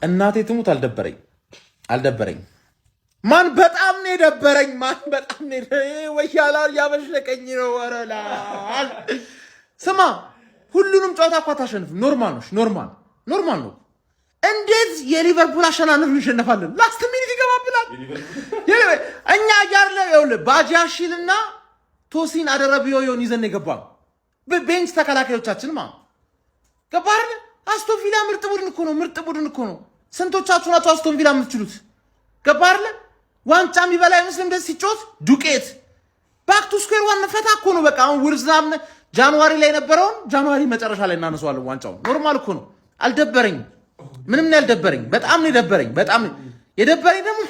እናቴ ትሙት አልደበረኝ ማን በጣም ነው የደበረኝ ማን በጣም ነው ወያላ ያበሽለቀኝ ነው ወረላ ስማ ሁሉንም ጨዋታ እኮ አታሸንፍ ኖርማል ነው እንዴት የሊቨርፑል አሸናነፍ ይሸነፋለን ላስት ሚኒት ይገባብላል እኛ ያርለ ይውል ባጃሽልና ቶሲን አደረብዮዮን ይዘን የገባው በቤንች ተከላካዮቻችን ገባር አስቶን ቪላ ምርጥ ቡድን እኮ ነው ስንቶቻችሁ ናችሁ አስቶን ቪላ የምትችሉት ገባርለ ዋንጫ የሚበላ አይመስልም እንደዚህ ሲጮት ዱቄት ባክ ቱ ስኩዌር ዋን ፈታ እኮ ነው በቃ አሁን ውርዝናም ጃንዋሪ ላይ ነበረውን ጃንዋሪ መጨረሻ ላይ እናነሳዋለን ዋንጫው ኖርማል እኮ ነው አልደበረኝ ምንም ነው ያልደበረኝ በጣም ነው የደበረኝ ደግሞ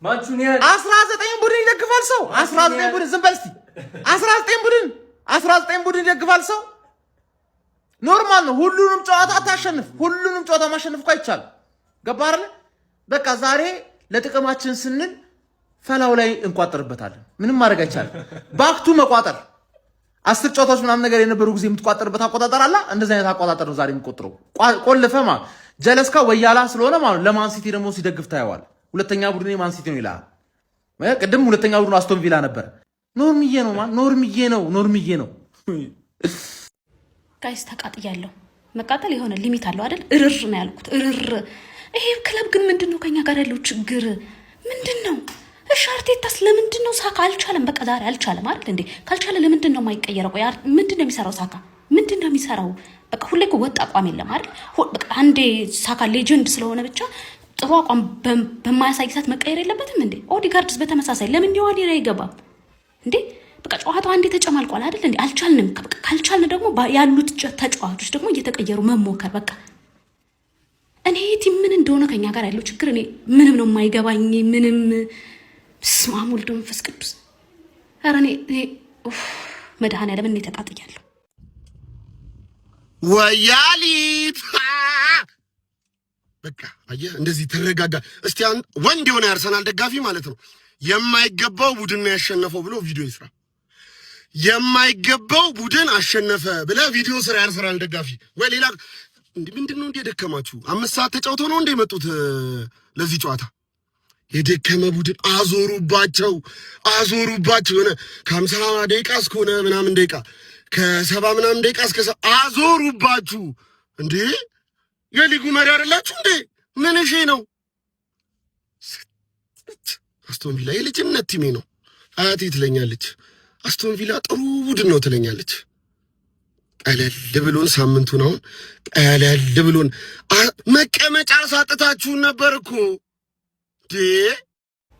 ማንቹኒያ 19 ቡድን ይደግፋል ሰው 19 ቡድን ዝም በል እስቲ 19 ቡድን ይደግፋል ሰው ኖርማል ነው ሁሉንም ጨዋታ አታሸንፍ ሁሉንም ጨዋታ ማሸነፍ እኮ አይቻልም ገባህ አይደል በቃ ዛሬ ለጥቅማችን ስንል ፈላው ላይ እንቋጥርበታለን ምንም ማድረግ አይቻልም ባክቱ መቋጠር 10 ጨዋታዎች ምናምን ነገር የነበሩ ጊዜ የምትቋጥርበት አቆጣጠር አለ እንደዚህ አይነት አቆጣጠር ነው ዛሬ የሚቆጥረው ቆልፈማ ጀለስካ ወያላ ስለሆነ ማለት ለማን ሲቲ ደግሞ ሲደግፍ ታየዋል ሁለተኛ ቡድን ማን ሲቲ ነው ይላል ቅድም ሁለተኛ ቡድን አስቶን ቪላ ነበር ኖርምዬ ነው ጋይስ ተቃጥያለሁ መቃጠል የሆነ ሊሚት አለው አይደል እርር ነው ያልኩት እርር ይሄ ክለብ ግን ምንድነው ከኛ ጋር ያለው ችግር ምንድነው እሺ አርቴታስ ለምንድነው ሳካ አልቻለም በቃ ዛሬ አልቻለም አይደል እንዴ ካልቻለ ለምንድነው የማይቀየረው ቆይ ምንድነው የሚሰራው ሳካ ምንድነው የሚሰራው በቃ ሁሌ እኮ ወጣ አቋም የለም አይደል በቃ አንዴ ሳካ ሌጀንድ ስለሆነ ብቻ ጥሩ አቋም በማያሳይ ሰዓት መቀየር የለበትም እንዴ ኦዲጋርድስ በተመሳሳይ ለምን ዲዋሊ ላይ አይገባም እንዴ በቃ ጨዋታው አንዴ ተጨማልቋል አይደል እንዴ አልቻልንም ካልቻልን ደግሞ ያሉት ተጫዋቾች ደግሞ እየተቀየሩ መሞከር በቃ እኔ ቲም ምን እንደሆነ ከኛ ጋር ያለው ችግር እኔ ምንም ነው የማይገባኝ ምንም ስማሙ ወልዶ መንፈስ ቅዱስ አረኔ መድኃኒዓለም እኔ ተቃጥያለሁ ወያሊት በቃ አየህ እንደዚህ ተረጋጋ እስቲ ወንድ የሆነ አርሰናል ደጋፊ ማለት ነው የማይገባው ቡድን ያሸነፈው ብሎ ቪዲዮ ይስራ የማይገባው ቡድን አሸነፈ ብለ ቪዲዮ ስራ ያርሰናል ደጋፊ ወይ ሌላ ምንድነው እንዴ ደከማችሁ 5 ሰዓት ተጫውተው ነው እንዴ መጡት ለዚህ ጨዋታ የደከመ ቡድን አዞሩባቸው ሆነ ከ50 ደቂቃ እስከሆነ ምናምን ደቂቃ ከ70 ምናምን ደቂቃ እስከ አዞሩባችሁ እንዴ የሊጉ መሪ አይደላችሁ እንዴ ምን እሺ ነው አስቶን ቪላ የልጅነት ቲሜ ነው አያቴ ትለኛለች አስቶን ቪላ ጥሩ ቡድን ነው ትለኛለች ቀለል ብሎን ሳምንቱን አሁን ቀለል ብሎን መቀመጫ ሳጥታችሁ ነበር እኮ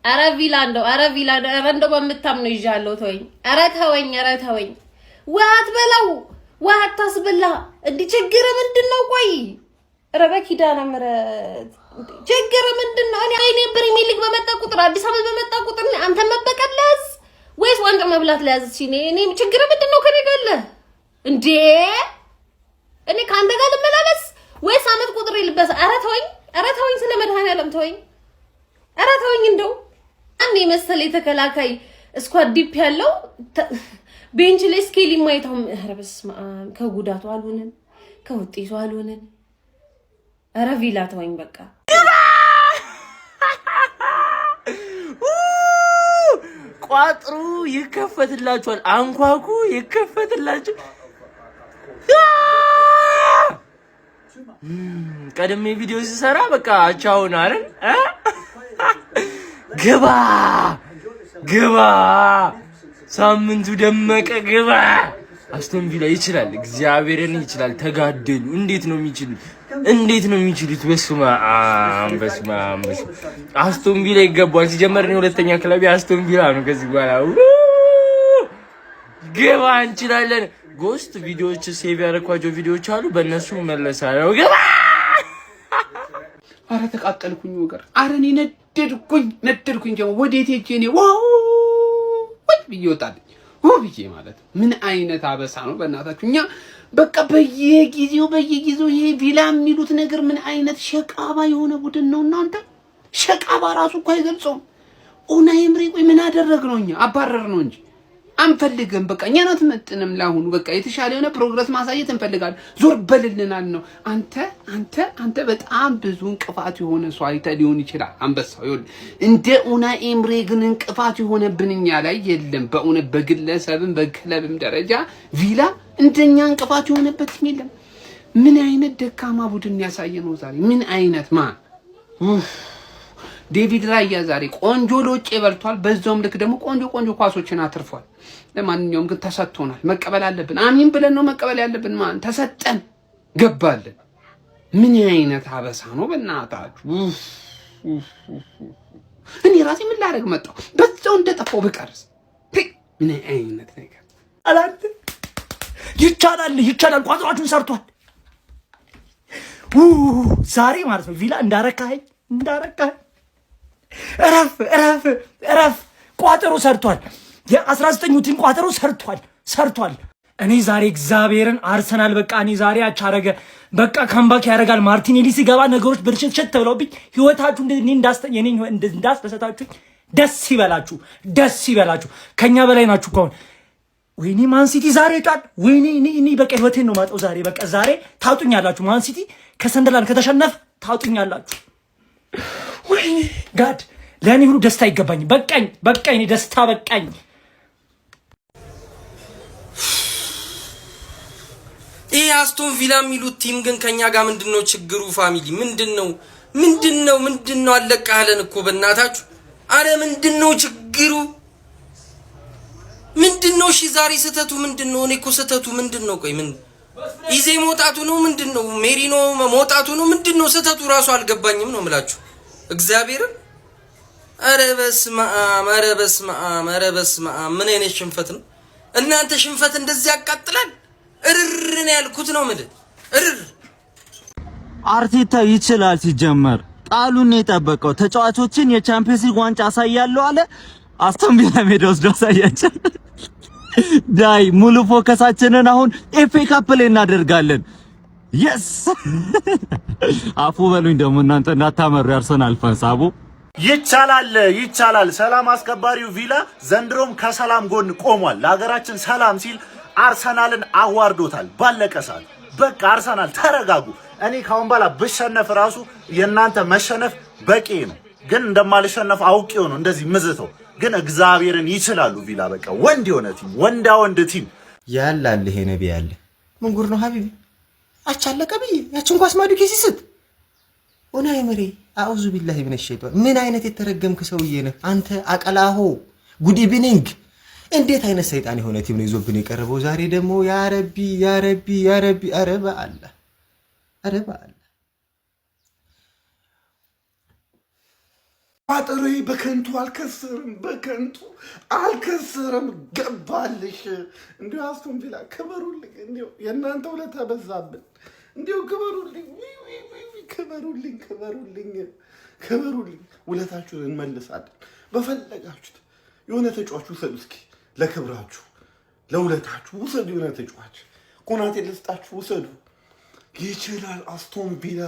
አረ ቪላ እንደው በመታም ነው ይዣለው ተወኝ አረ ተወኝ ዋት በለው ዋት ታስበላ እንዴ ችግር ምንድነው ቆይ ረበኪዳና ምረት ችግር ምንድነው እኔ ፕሪሚየር ሊግ በመጣ ቁጥር አዲስ አበባ በመጣ ቁጥር አንተ መበቀለስ ወይስ ዋንጫ መብላት ለያዝ ሲኔ እኔ ችግር ምንድነው ከኔ ጋር እንዴ እኔ ካንተ ጋር ልመላለስ ወይስ አመት ቁጥር ይልበስ አረ ተወኝ ስለ መድኃኒዓለም ተወኝ አረ ተወኝ እንደው አንዴ መሰለ የተከላካይ ስኳድ ዲፕ ያለው ቤንች ላይ ስኬሊ ማይታው ረበስማ ከጉዳቱ አልሆነን ከውጤቱ አልሆነን አረ ቪላ ተወኝ በቃ ቋጥሩ ይከፈትላችኋል አንኳኩ ይከፈትላችሁ ቀደም ቪዲዮ ሲሰራ በቃ አቻውን አይደል ግባ ሳምንቱ ደመቀ ግባ አስቶን ቪላ ይችላል እግዚአብሔርን ይችላል ተጋደሉ እንዴት ነው የሚችሉት በስመ አብ አስቶን ቪላ ይገባል ሲጀመር ነው ሁለተኛ ክለብ አስቶን ቪላ ነው ከዚህ በኋላ ግባ እንችላለን ጎስት ቪዲዮዎች ሴቭ ያደረኳቸው ቪዲዮዎች አሉ በእነሱ መለሳለሁ ግባ አረ ተቃጠልኩኝ ወገር አረ እኔ ነደድኩኝ ደግሞ ወዴት ሄጄ ነው ወይ ይወጣል ወብዬ ማለት ምን አይነት አበሳ ነው በእናታችሁ እኛ በቃ በየጊዜው ይሄ ቪላ የሚሉት ነገር ምን አይነት ሸቃባ የሆነ ቡድን ነው እናንተ ሸቃባ ራሱ እኮ አይገልጸውም ኡናይ ኤምሪ ቆይ ምን አደረግ ነው እኛ አባረር ነው እንጂ አንፈልግም። በቃ እኛን አትመጥንም። ለአሁኑ በቃ የተሻለ የሆነ ፕሮግረስ ማሳየት እንፈልጋለን። ዞር በልልናል ነው። አንተ በጣም ብዙ እንቅፋት የሆነ ሰው አይተህ ሊሆን ይችላል። አንበሳው ይሁን እንደ ኡናይ ኤምሬ ግን እንቅፋት የሆነብን እኛ ላይ የለም። በእውነት በግለሰብም በክለብም ደረጃ ቪላ እንደኛ እንቅፋት የሆነበት የለም። ምን አይነት ደካማ ቡድን ያሳየ ነው ዛሬ! ምን አይነት ማን ዴቪድ ራያ ዛሬ ቆንጆ ሎጬ በልቷል። በዛውም ልክ ደግሞ ቆንጆ ኳሶችን አትርፏል። ለማንኛውም ግን ተሰጥቶናል፣ መቀበል አለብን። አሚን ብለን ነው መቀበል ያለብን። ማን ተሰጠን፣ ገባልን። ምን አይነት አበሳ ነው በእናታችሁ! እኔ ራሴ ምን ላደርግ መጣሁ? በዛው እንደጠፋው ብቀርስ ምን አይነት ነገር አላንተ ይቻላል። ቋንቋችሁን ሰርቷል ዛሬ ማለት ነው። ቪላ እንዳረካኸኝ እረፍ። ቋጠሮ ሰርቷል። የ19ኙ ቲም ቋጠሮ ሰርቷል። እኔ ዛሬ እግዚአብሔርን አርሰናል በቃ እኔ ዛሬ አቻረገ በቃ ካምባክ ያደርጋል። ማርቲኔሊ ሲገባ ነገሮች ብልሽት ብለውብኝ ህይወታችሁ እንዳስደሰታችሁ ደስ ይበላችሁ። ከኛ በላይ ናችሁ ከሆነ ወይኔ ማን ሲቲ ዛሬ ጣል። ወይኔ እኔ በቃ ህይወቴን ነው ማጠው ዛሬ። በቃ ዛሬ ታጡኛላችሁ። ማን ሲቲ ከሰንደርላንድ ከተሸነፈ ታጡኛላችሁ። ወይኔ ጋድ ለእኔ ሁሉ ደስታ አይገባኝም። በቃኝ ደስታ በቃኝ። ይሄ አስቶን ቪላ የሚሉት ቲም ግን ከኛ ጋር ምንድነው ችግሩ? ፋሚሊ ምንድነው? አለቃለን እኮ በእናታችሁ። አረ ምንድነው ችግሩ? ምንድነው? እሺ ዛሬ ስህተቱ ምንድነው? እኔ እኮ ስህተቱ ምንድነው? ቆይ ምን ኢዜ መውጣቱ ነው? ምንድነው? ሜሪኖ መውጣቱ ነው? ምንድነው ስህተቱ? ራሱ አልገባኝም ነው የምላችሁ እግዚአብሔርን። ኧረ በስመ አብ ምን አይነት ሽንፈት ነው እናንተ! ሽንፈት እንደዚህ ያቃጥላል? እርር ነው ያልኩት ነው ምድ እርር። አርቴታ ይችላል። ሲጀመር ቃሉን የጠበቀው ተጫዋቾችን የቻምፒየንስ ሊግ ዋንጫ አሳያለሁ አለ። አስቶን ቪላ ሜዳ ወስዶ አሳያቸው። ዳይ ሙሉ ፎከሳችንን አሁን ኤፍ ኤ ካፕ ላይ እናደርጋለን። የስ አፉ በሉኝ ደግሞ እናንተ እንዳታመሩ ያርሰናል ፋንስ አቡ። ይቻላል። ሰላም አስከባሪው ቪላ ዘንድሮም ከሰላም ጎን ቆሟል። ለሀገራችን ሰላም ሲል አርሰናልን አዋርዶታል። ባለቀ ሰዓት በቃ አርሰናል ተረጋጉ። እኔ ካሁን በኋላ ብሸነፍ ራሱ የእናንተ መሸነፍ በቂ ነው። ግን እንደማልሸነፍ አውቄው ነው እንደዚህ ምዝተው። ግን እግዚአብሔርን ይችላሉ ቪላ በቃ ወንድ የሆነ ቲም፣ ወንድ ቲም ያላል። ይሄ ነቢ ያለ ምን ጉር ነው ሀቢቢ አቻለቀ ብዬ ያችን ኳስ ማዱኬ ሲስት ኡናይ ኤምሪ አውዙ ቢላሂ ሚነ ሸይጣን። ምን አይነት የተረገምክ ሰውዬ ነህ አንተ አቀላሆ። ጉድ ኢቭኒንግ። እንዴት አይነት ሰይጣን የሆነ ቲም ነው ይዞብን የቀረበው ዛሬ ደግሞ። ያ ረቢ ኧረ በአላህ ቋጠሮዬ በከንቱ አልከሰርም። ገባልሽ። እንዲሁ አስቶን ቪላ ክበሩልኝ። እንዲሁ የእናንተ ውለታ በዛብን። እንዲሁ ክበሩልኝ፣ ውለታችሁን እንመልሳለን። በፈለጋችሁት የሆነ ተጫዋች ውሰዱ እስኪ፣ ለክብራችሁ ለውለታችሁ ውሰዱ። የሆነ ተጫዋች ኮናቴ ልስጣችሁ ውሰዱ። ይችላል አስቶን ቪላ።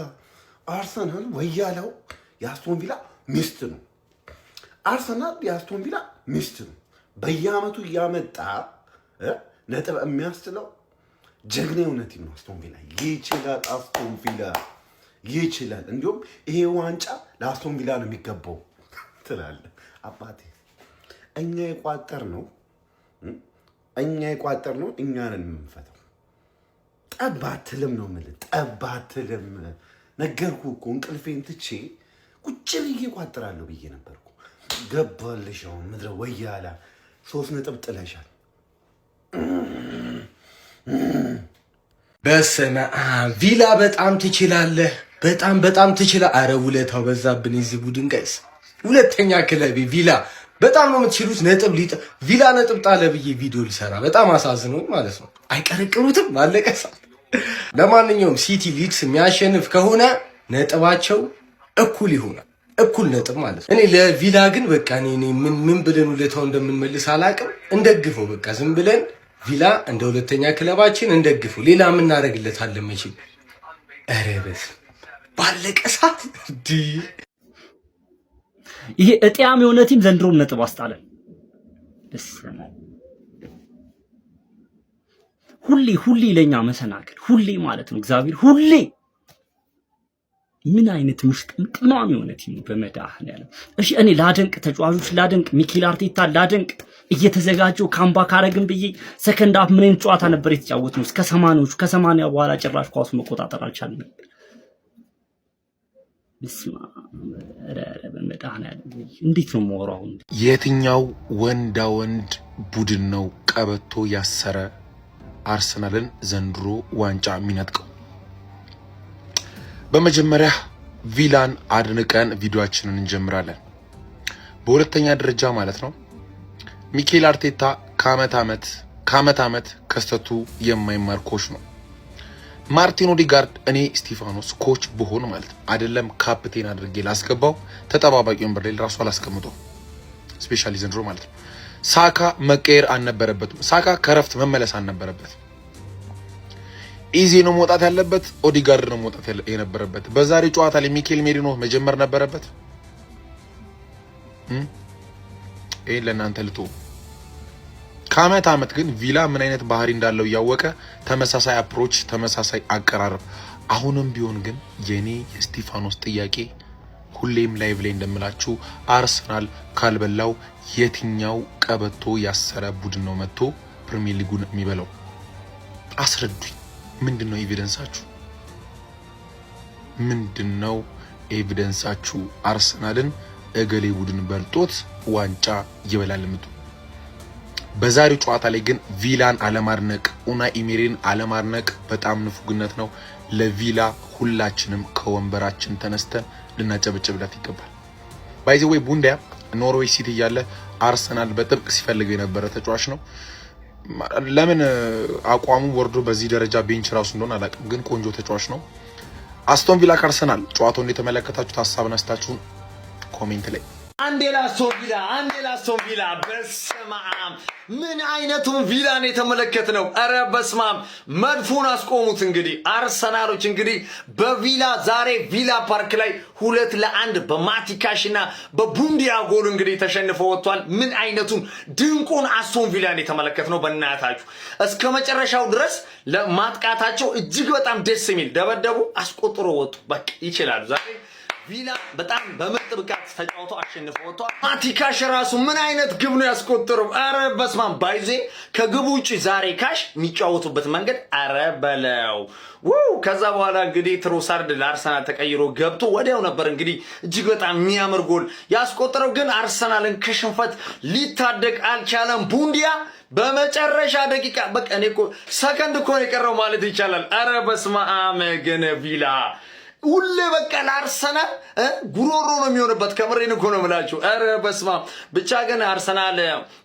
አርሰናል ወያለው የአስቶን ቪላ ሚስት ነው። አርሰናል የአስቶን ቪላ ሚስት ነው። በየአመቱ እያመጣ ነጥብ የሚያስጥለው ጀግና የሆነ ቲም ነው አስቶን ቪላ። ይችላል አስቶን ቪላ ይችላል። እንዲሁም ይሄ ዋንጫ ለአስቶን ቪላ ነው የሚገባው ትላለህ አባቴ። እኛ የቋጠር ነው እኛንን የምንፈተው። ጠባትልም ነው የምልህ፣ ጠባትልም ነገርኩህ እኮ። እንቅልፌን ትቼ ቁጭ ብዬ ቋጥራለሁ ብዬ ነበርኩ። ገባልሽ አሁን ምድረ ወያላ 3 ነጥብ ጥለሻል። በስመ አብ ቪላ በጣም ትችላለህ፣ በጣም ትችላለህ። አረ ውለታው በዛብን የዚህ ቡድን ጋይስ። ሁለተኛ ክለቤ ቪላ በጣም ነው የምትችሉት። ቪላ ነጥብ ጣለ ብዬ ቪዲዮ ሊሰራ በጣም አሳዝኖኝ ማለት ነው። አይቀረቅሩትም አለቀ ሰዓት። ለማንኛውም ሲቲ ሊድስ የሚያሸንፍ ከሆነ ነጥባቸው እኩል ይሆናል፣ እኩል ነጥብ ማለት ነው። እኔ ለቪላ ግን በቃ እኔ ምን ብለን ውለታው እንደምንመልስ አላውቅም። እንደግፈው በቃ ዝም ብለን ቪላ እንደ ሁለተኛ ክለባችን እንደግፈው። ሌላ የምናደርግለታለን መቼም። ኧረ በስመ ባለቀ ሰዓት ይሄ እጥያም የሆነ ቲም ዘንድሮም ነጥብ አስጣለን። ሁሌ ለኛ መሰናክል ሁሌ ማለት ነው። እግዚአብሔር ሁሌ ምን አይነት ምሽቅምቅማም የሆነ ቲም በመድኃኒዓለም። እሺ እኔ ላደንቅ፣ ተጫዋቾች ላደንቅ፣ ሚኬል አርቴታ ላደንቅ። እየተዘጋጀው ካምባክ አረግን ብዬ ሰከንድ አፍ ምን ጨዋታ ነበር የተጫወት ነው እስከ 80ዎቹ። ከ80 በኋላ ጭራሽ ኳሱ መቆጣጠር አልቻለም ነበር። በስማ በመድኃኒዓለም እንዴት ነው የማወራው? የትኛው ወንዳ ወንድ ቡድን ነው ቀበቶ ያሰረ አርሰናልን ዘንድሮ ዋንጫ የሚነጥቀው? በመጀመሪያ ቪላን አድንቀን ቪዲዮአችንን እንጀምራለን። በሁለተኛ ደረጃ ማለት ነው ሚኬል አርቴታ ከአመት ዓመት ከስተቱ የማይማር ኮች ነው። ማርቲን ኦዲጋርድ እኔ ስቲፋኖስ ኮች ብሆን ማለት ነው አይደለም ካፕቴን አድርጌ ላስገባው ተጠባባቂ ወንበር ላይ ራሱ አላስቀምጠው። ስፔሻሊ ዘንድሮ ማለት ነው ሳካ መቀየር አልነበረበትም። ሳካ ከረፍት መመለስ አልነበረበትም። ኢዚ ነው መውጣት ያለበት፣ ኦዲጋርድ ነው መውጣት የነበረበት። በዛሬ ጨዋታ ላይ ሚኬል ሜሪኖ መጀመር ነበረበት። ይሄን ለእናንተ ልቶ ከአመት ዓመት ግን ቪላ ምን አይነት ባህሪ እንዳለው እያወቀ ተመሳሳይ አፕሮች፣ ተመሳሳይ አቀራረብ። አሁንም ቢሆን ግን የኔ የስቲፋኖስ ጥያቄ ሁሌም ላይቭ ላይ እንደምላችሁ አርሰናል ካልበላው የትኛው ቀበቶ ያሰረ ቡድን ነው መጥቶ ፕሪሚየር ሊጉን የሚበላው? አስረዱኝ። ምንድነው ኤቪደንሳችሁ? ምንድነው ኤቪደንሳችሁ? አርሰናልን እገሌ ቡድን በልጦት ዋንጫ ይበላል የምትሉ። በዛሬው ጨዋታ ላይ ግን ቪላን አለማድነቅ፣ ኡናይ ኢሜሪን አለማድነቅ በጣም ንፉግነት ነው። ለቪላ ሁላችንም ከወንበራችን ተነስተን ልናጨበጭብላት ይገባል። ባይ ዘ ወይ ቡንዲያ ኖርዌይ ሲቲ እያለ አርሰናል በጥብቅ ሲፈልገው የነበረ ተጫዋች ነው። ለምን አቋሙ ወርዶ በዚህ ደረጃ ቤንች ራሱ እንደሆነ አላውቅም፣ ግን ቆንጆ ተጫዋች ነው። አስቶን ቪላ ከአርሰናል ጨዋታውን እንደተመለከታችሁት ሀሳብና አስተያየታችሁን ኮሜንት ላይ አንዴ ላስቶን ቪላ በስመ አብ ምን አይነቱን ቪላ ነው የተመለከትነው? ኧረ በስመ አብ መድፉን አስቆሙት። እንግዲህ አርሰናሎች እንግዲህ በቪላ ዛሬ ቪላ ፓርክ ላይ 2-1 በማቲካሽና በቡንዲያ ጎል እንግዲህ ተሸንፈው ወጥቷል። ምን አይነቱን ድንቁን አስቶን ቪላን የተመለከትነው በእናታችሁ እስከ መጨረሻው ድረስ ለማጥቃታቸው እጅግ በጣም ደስ የሚል ደበደቡ፣ አስቆጥሮ ወጡ። በቃ ይችላሉ ዛሬ ቪላ በጣም በምርጥ ብቃት ተጫውቶ አሸንፎ ወጥቷል። ማቲካሽ ራሱ ምን አይነት ግብ ነው ያስቆጠረው? አረ በስማም ባይዜ ከግቡ ውጪ ዛሬ ካሽ የሚጫወቱበት መንገድ አረ በለው ከዛ በኋላ እንግዲህ ትሮሳርድ ለአርሰናል ተቀይሮ ገብቶ ወዲያው ነበር እንግዲህ እጅግ በጣም የሚያምር ጎል ያስቆጠረው። ግን አርሰናልን ከሽንፈት ሊታደግ አልቻለም። ቡንዲያ በመጨረሻ ደቂቃ በቃ እኔ እኮ ሰከንድ እኮ ነው የቀረው ማለት ይቻላል። አረ በስመ አብ ግን ቪላ ሁሌ በቃ ለአርሰናል ጉሮሮ ነው የሚሆንበት። ከምሬን እኮ ነው የምላችሁ። ኧረ በስመ አብ ብቻ ግን አርሰናል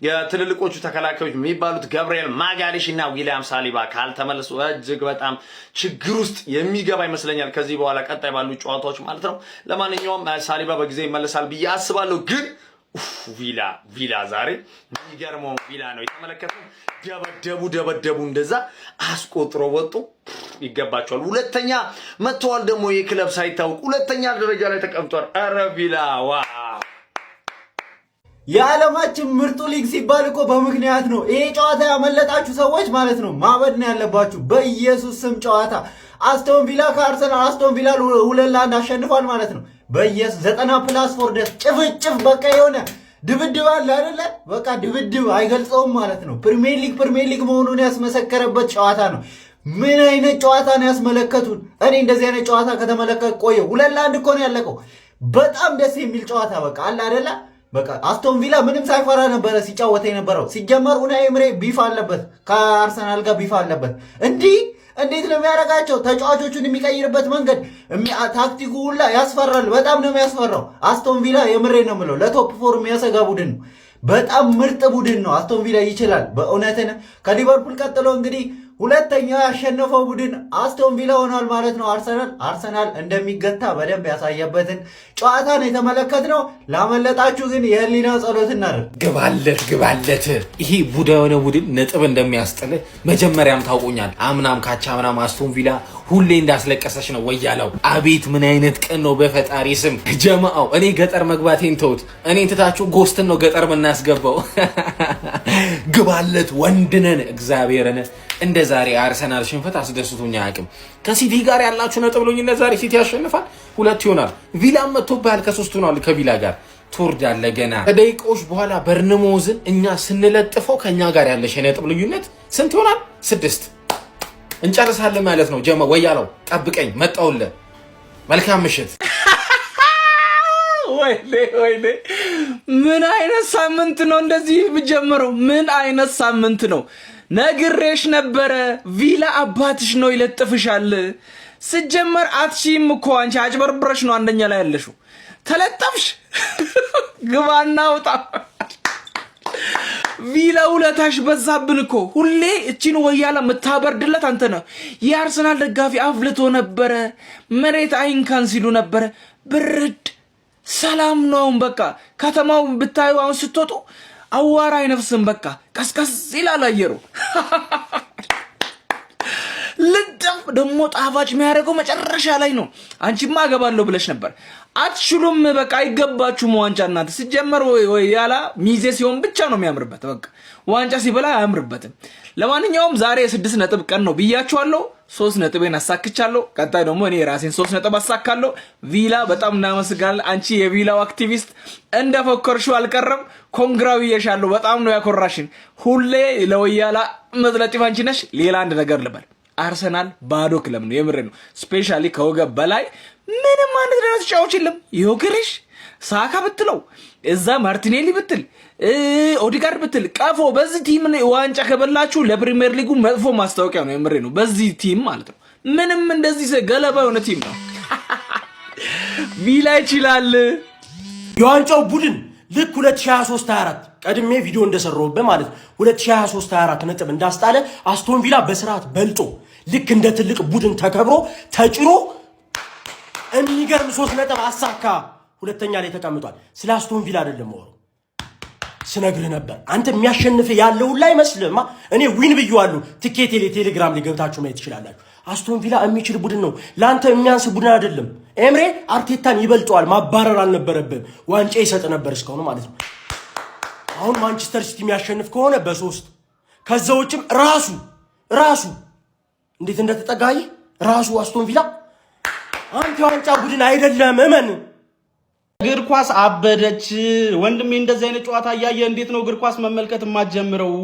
የትልልቆቹ ተከላካዮች የሚባሉት ገብርኤል ማጋሌሽ እና ዊሊያም ሳሊባ ካልተመለሱ እጅግ በጣም ችግር ውስጥ የሚገባ ይመስለኛል ከዚህ በኋላ ቀጣይ ባሉ ጨዋታዎች ማለት ነው። ለማንኛውም ሳሊባ በጊዜ ይመለሳል ብዬ አስባለሁ። ግን ቪላ ዛሬ የሚገርመው ቪላ ነው የተመለከተው። ደበደቡ እንደዛ አስቆጥሮ ወጡ። ይገባቸዋል። ሁለተኛ መጥተዋል ደግሞ የክለብ ሳይታወቅ ሁለተኛ ደረጃ ላይ ተቀምጧል። አረ ቪላ የዓለማችን ምርጡ ሊግ ሲባል እኮ በምክንያት ነው። ይሄ ጨዋታ ያመለጣችሁ ሰዎች ማለት ነው ማበድ ነው ያለባችሁ። በኢየሱስ ስም ጨዋታ አስቶን ቪላ ከአርሰናል አስቶን ቪላ 2-1 አሸንፏል ማለት ነው። በኢየሱስ 90+4 ደስ ጭፍጭፍ በቃ የሆነ ድብድብ አለ አይደለ? በቃ ድብድብ አይገልጸውም ማለት ነው። ፕሪሚየር ሊግ መሆኑን ያስመሰከረበት ጨዋታ ነው። ምን አይነት ጨዋታ ነው ያስመለከቱን? እኔ እንደዚህ አይነት ጨዋታ ከተመለከት ቆየ 2-1 እኮ ነው ያለቀው። በጣም ደስ የሚል ጨዋታ በቃ አለ አይደለ? በቃ አስቶን ቪላ ምንም ሳይፈራ ነበረ ሲጫወተ የነበረው። ሲጀመር ኡናይ ኤምሬ ቢፍ አለበት ከአርሰናል ጋር ቢፍ አለበት። እንዴት ነው የሚያደርጋቸው? ተጫዋቾቹን የሚቀይርበት መንገድ ታክቲኩ ሁላ ያስፈራል። በጣም ነው የሚያስፈራው። አስቶን ቪላ የምሬ ነው የምለው ለቶፕ 4 የሚያሰጋ ቡድን ነው። በጣም ምርጥ ቡድን ነው። አስቶን ቪላ ይችላል በእውነትን። ከሊቨርፑል ቀጥሎ እንግዲህ ሁለተኛው ያሸነፈው ቡድን አስቶን ቪላ ሆኗል ማለት ነው። አርሰናል እንደሚገታ በደንብ ያሳየበትን ጨዋታ ነው የተመለከትነው። ላመለጣችሁ ግን የህሊና ጸሎት እናድርግ። ግባለት። ይሄ ቡዳ የሆነ ቡድን ነጥብ እንደሚያስጥል መጀመሪያም ታውቁኛል። አምናም ካቻምናም አስቶን ቪላ ሁሌ እንዳስለቀሰች ነው ወያለው። አቤት ምን አይነት ቀን ነው በፈጣሪ ስም ጀማአው። እኔ ገጠር መግባቴን ተውት። እኔ እንትታችሁ ጎስትን ነው ገጠር የምናስገባው። ግባለት ወንድነን እግዚአብሔርን እንደ ዛሬ አርሰናል ሽንፈት አስደስቶኛ አያውቅም። ከሲቲ ጋር ያላችሁ ነጥብ ልዩነት ዛሬ ሲቲ ያሸንፋል 2 ይሆናል። ቪላም መጥቶብሃል ከ3 ሆኗል ከቪላ ጋር ትወርዳለህ ገና። ከደቂቃዎች በኋላ በርንሞዝን እኛ ስንለጥፈው ከኛ ጋር ያለሽ የነጥብ ልዩነት ስንት ይሆናል? 6 እንጨርሳለን ማለት ነው። ጀማ ወያለው ጠብቀኝ መጣውልህ። መልካም ምሽት። ወይኔ ምን አይነት ሳምንት ነው እንደዚህ ብጀምረው? ምን አይነት ሳምንት ነው? ነግሬሽ ነበረ። ቪላ አባትሽ ነው ይለጥፍሻል። ስጀመር አትሺም እኮ አንቺ አጭበርብረሽ ነው አንደኛ ላይ ያለሽው። ተለጠፍሽ ግባና ውጣ። ቪላ ውለታሽ በዛብን እኮ። ሁሌ እቺን ወያላ የምታበርድለት አንተ ነው። የአርሰናል ደጋፊ አፍልቶ ነበረ። መሬት አይንካን ሲሉ ነበረ። ብርድ ሰላም ነው። በቃ ከተማው ብታዩ አሁን ስትወጡ አዋራ አይነፍስም። በቃ ቀስቀስ ይላል አየሩ። ልደፍ ደግሞ ጣፋጭ የሚያደርገው መጨረሻ ላይ ነው። አንቺማ አገባለሁ ብለሽ ነበር። አትችሉም። በቃ አይገባችሁም ዋንጫ እናንተ። ሲጀመር ወይ ያላ ሚዜ ሲሆን ብቻ ነው የሚያምርበት። በቃ ዋንጫ ሲበላ አያምርበትም። ለማንኛውም ዛሬ የ6 ነጥብ ቀን ነው ብያችኋለሁ። 3 ነጥቤን አሳክቻለሁ። ቀጣይ ደግሞ እኔ ራሴን 3 ነጥብ አሳካለሁ። ቪላ በጣም እናመሰግናለን። አንቺ የቪላው አክቲቪስት እንደፈከርሽው አልቀረም። ኮንግራው ይያሻለሁ። በጣም ነው ያኮራሽን። ሁሌ ለወያላ መጥለጥፍ አንቺ ነሽ። ሌላ አንድ ነገር ልበል። አርሰናል ባዶ ክለብ ነው። የምሬ ነው። ስፔሻሊ ከወገብ በላይ ምንም አይነት ደረጃ ተጫዋች የለም። ዮኬሬሽ ሳካ ብትለው እዛ ማርቲኔሊ ብትል ኦዲጋርድ ብትል ቀፎ። በዚህ ቲም ዋንጫ ከበላችሁ ለፕሪሚየር ሊጉ መጥፎ ማስታወቂያ ነው። የምሬ ነው። በዚህ ቲም ማለት ነው። ምንም እንደዚህ ገለባ የሆነ ቲም ነው። ቪላ ይችላል። የዋንጫው ቡድን ልክ 2023-24 ቀድሜ ቪዲዮ እንደሰራሁበት ማለት 2023-24 ነጥብ እንዳስጣለ አስቶን ቪላ በስርዓት በልጦ ልክ እንደ ትልቅ ቡድን ተከብሮ ተጭሮ የሚገርም 3 ነጥብ አሳካ። ሁለተኛ ላይ ተቀምጧል። ስለ አስቶን ቪላ አይደለም ወሩ ስነግርህ ነበር። አንተ የሚያሸንፍ ያለው ላይ መስልማ እኔ ዊን ብየዋለሁ። ትኬት ቴሌግራም ላይ ገብታችሁ ማየት ትችላላችሁ። አስቶን ቪላ የሚችል ቡድን ነው። ለአንተ የሚያንስ ቡድን አይደለም። ኤምሬ አርቴታን ይበልጠዋል። ማባረር አልነበረብህም። ዋንጫ ይሰጥ ነበር እስካሁን ማለት ነው። አሁን ማንቸስተር ሲቲ የሚያሸንፍ ከሆነ በ3 ከዛ ውጭም ራሱ እንዴት እንደተጠጋይ ራሱ አስቶን ቪላ አንተ ዋንጫ ቡድን አይደለም። እመን። እግር ኳስ አበደች ወንድሜ። እንደዚህ አይነት ጨዋታ እያየ እንዴት ነው እግር ኳስ መመልከት የማትጀምረው?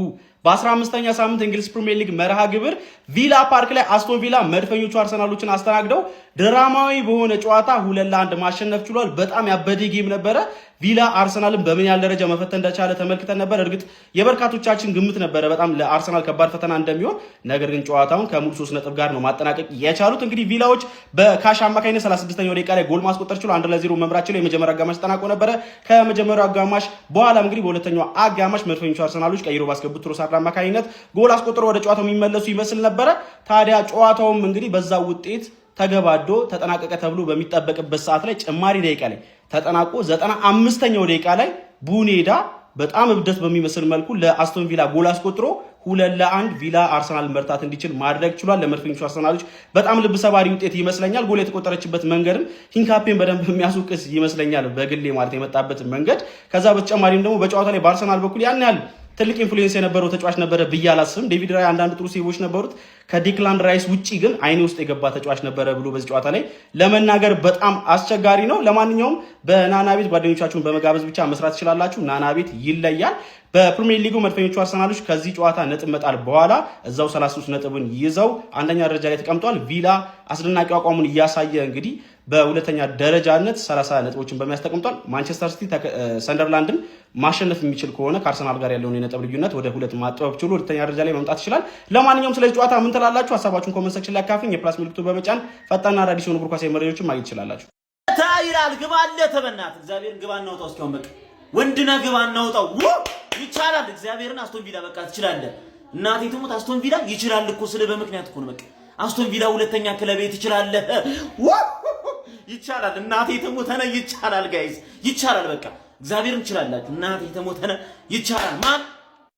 በ15ኛ ሳምንት እንግሊዝ ፕሪሚየር ሊግ መርሃ ግብር ቪላ ፓርክ ላይ አስቶን ቪላ መድፈኞቹ አርሰናሎችን አስተናግደው ድራማዊ በሆነ ጨዋታ 2-1 ማሸነፍ ችሏል። በጣም ያበደ ጌም ነበረ። ቪላ አርሰናልን በምን ያህል ደረጃ መፈተን እንደቻለ ተመልክተን ነበር። እርግጥ የበርካቶቻችን ግምት ነበረ በጣም ለአርሰናል ከባድ ፈተና እንደሚሆን። ነገር ግን ጨዋታውን ከሙሉ 3 ነጥብ ጋር ነው ማጠናቀቅ የቻሉት። እንግዲህ ቪላዎች በካሽ አማካኝነት 36ኛው ደቂቃ ላይ ጎል ማስቆጠር ችሎ 1-0 መምራት ችሎ የመጀመሪያው አጋማሽ ተጠናቆ ነበረ። ከመጀመሪያው አጋማሽ በኋላ እንግዲህ በሁለተኛው አጋማሽ መድፈኞቹ አርሰናሎች ቀይሮ ባስገቡት ትሮሳርድ አማካኝነት ጎል አስቆጥሮ ወደ ጨዋታው የሚመለሱ ይመስል ነበረ። ታዲያ ጨዋታውም እንግዲህ በዛ ውጤት ተገባዶ ተጠናቀቀ ተብሎ በሚጠበቅበት ሰዓት ላይ ጭማሪ ደቂቃ ላይ ተጠናቆ 95ኛው ደቂቃ ላይ ቡኔዳ በጣም እብደት በሚመስል መልኩ ለአስቶን ቪላ ጎል አስቆጥሮ 2-1 ቪላ አርሰናል መርታት እንዲችል ማድረግ ችሏል። ለመድፈኞቹ አርሰናሎች በጣም ልብ ሰባሪ ውጤት ይመስለኛል። ጎል የተቆጠረችበት መንገድም ሂንካፔን በደንብ የሚያስወቅስ ይመስለኛል፣ በግሌ ማለት የመጣበት መንገድ። ከዛ በተጨማሪም ደግሞ በጨዋታ ላይ በአርሰናል በኩል ያን ያህል ትልቅ ኢንፍሉዌንስ የነበረው ተጫዋች ነበረ ብዬ አላስብም። ዴቪድ ራይ አንዳንድ ጥሩ ሴቮች ነበሩት። ከዲክላን ራይስ ውጪ ግን አይኔ ውስጥ የገባ ተጫዋች ነበረ ብሎ በዚህ ጨዋታ ላይ ለመናገር በጣም አስቸጋሪ ነው። ለማንኛውም በናና ቤት ጓደኞቻችሁን በመጋበዝ ብቻ መስራት ትችላላችሁ። ናና ቤት ይለያል። በፕሪሚየር ሊጉ መድፈኞቹ አርሰናሎች ከዚህ ጨዋታ ነጥብ መጣል በኋላ እዛው 33 ነጥብን ይዘው አንደኛ ደረጃ ላይ ተቀምጧል። ቪላ አስደናቂ አቋሙን እያሳየ እንግዲህ በሁለተኛ ደረጃነት 30 ነጥቦችን በሚያስተቀምጧል። ማንቸስተር ሲቲ ሰንደርላንድን ማሸነፍ የሚችል ከሆነ ከአርሰናል ጋር ያለውን የነጥብ ልዩነት ወደ 2 ማጥበብ ችሎ ሁለተኛ ደረጃ ላይ መምጣት ይችላል። ለማንኛውም ስለዚህ ጨዋታ ምን ትላላችሁ? ሀሳባችሁን ኮሜንት ሴክሽን ላይ አካፍኝ። የፕላስ ምልክቱን በመጫን ፈጣንና አዳዲስ የሆኑ እግር ኳስ መረጃዎችን ማግኘት ትችላላችሁ። ታይራል ግባ አለ ተበናት እግዚአብሔርን ግባ እናውጣው። እስኪውን በቃ ወንድና ግባ እናውጣው። ይቻላል። እግዚአብሔርን አስቶን ቪላ በቃ ትችላለህ። እናቴ ትሙት አስቶን ቪላ ይችላል እኮ ስለ በምክንያት እኮ ነው። በቃ አስቶን ቪላ ሁለተኛ ክለብ ትችላለህ። ይቻላል። እናቴ ተሞተነ ይቻላል። ጋይስ ይቻላል። በቃ እግዚአብሔርን ትችላላችሁ። እናቴ ተሞተነ ይቻላል። ማን